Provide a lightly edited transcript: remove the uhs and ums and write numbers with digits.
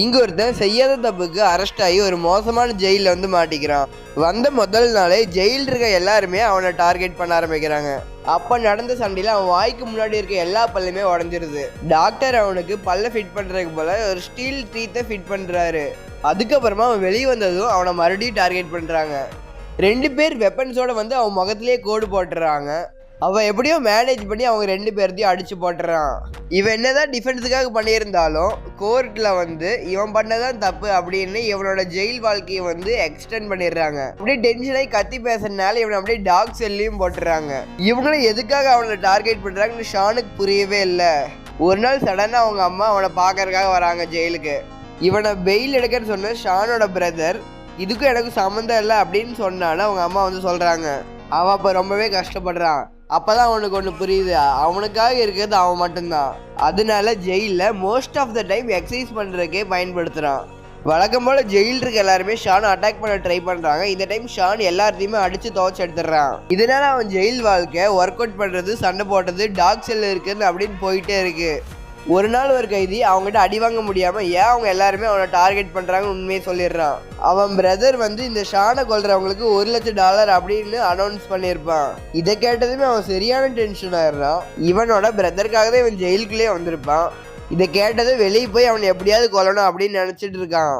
இங்க ஒருத்தன் செய்யாத தப்புக்கு அரெஸ்ட் ஆகி ஒரு மோசமான ஜெயில வந்து மாட்டிக்கிறான். வந்த முதல் நாளே ஜெயில் இருக்க எல்லாருமே அவனை டார்கெட் பண்ண ஆரம்பிக்கிறாங்க. அப்ப நடந்த சண்டையில அவன் வாய்க்கு முன்னாடி இருக்க எல்லா பல்லுமே உடஞ்சிருது. டாக்டர் அவனுக்கு பல்ல ஃபிட் பண்றதுக்கு போல ஒரு ஸ்டீல் ட்ரீத்தை ஃபிட் பண்றாரு. அதுக்கப்புறமா அவன் வெளியே வந்ததும் அவனை மறுபடியும் டார்கெட் பண்றாங்க. 2 பேர் வெப்பன்ஸோட வந்து அவன் முகத்திலேயே கோடு போட்டுறாங்க. அவன் எப்படியோ மேனேஜ் பண்ணி அவங்க 2 பேர்த்தையும் அடிச்சு போட்டுறான். இவன் என்னதான் டிஃபென்ஸுக்காக பண்ணியிருந்தாலும் கோர்ட்டில் வந்து இவன் பண்ணதான் தப்பு அப்படின்னு இவனோட ஜெயில் வாழ்க்கையை வந்து எக்ஸ்டெண்ட் பண்ணிடுறாங்க. அப்படியே டென்ஷனாகி கத்தி பேசுறதுனால இவனை அப்படியே டாக் செல்லையும் போட்டுறாங்க. இவங்களும் எதுக்காக அவனை டார்கெட் பண்ணுறாங்கன்னு ஷானுக்கு புரியவே இல்லை. ஒரு நாள் சடனாக அவங்க அம்மா அவனை பார்க்கறதுக்காக வராங்க ஜெயிலுக்கு. இவனை பெயில் எடுக்கன்னு சொன்ன ஷானோட பிரதர் இதுக்கும் எனக்கு சம்மந்தம் இல்லை அப்படின்னு சொன்னாலும் அவங்க அம்மா வந்து சொல்கிறாங்க. அவன் அப்போ ரொம்பவே கஷ்டப்படுறான். அப்போதான் அவனுக்கு ஒன்று புரியுது, அவனுக்காக இருக்கிறது அவன் மட்டும்தான். அதனால ஜெயிலில் most of the time exercise பண்ணுறதுக்கே பயன்படுத்துகிறான். வழக்கம் போல் ஜெயில் இருக்க எல்லாருமே ஷானை அட்டாக் பண்ண ட்ரை பண்ணுறாங்க. இந்த டைம் ஷான் எல்லாத்தையுமே அடித்து துவச்சி எடுத்துடுறான். இதனால அவன் ஜெயில் வாழ்க்கை ஒர்க் அவுட் பண்ணுறது, சண்டை போடுறது, டாக் செல் இருக்குது அப்படின்னு போயிட்டே இருக்கு. ஒரு நாள் ஒரு கைதி அவங்ககிட்ட அடி வாங்க முடியாம ஏன் அவங்க எல்லாருமே அவனை டார்கெட் பண்றாங்கன்னு உண்மையை சொல்லிடுறான். அவன் பிரதர் வந்து இந்த ஷானை கொல்றவங்களுக்கு $1,00,000 அப்படின்னு அனௌன்ஸ் பண்ணியிருப்பான். இதை கேட்டதுமே அவன் சரியான டென்ஷன் ஆயிடுறான். இவனோட பிரதருக்காக தான் இவன் ஜெயிலுக்குள்ளேயே வந்திருப்பான். இதை கேட்டதும் வெளியே போய் அவனை எப்படியாவது கொல்லணும் அப்படின்னு நினைச்சிட்டு இருக்கான்.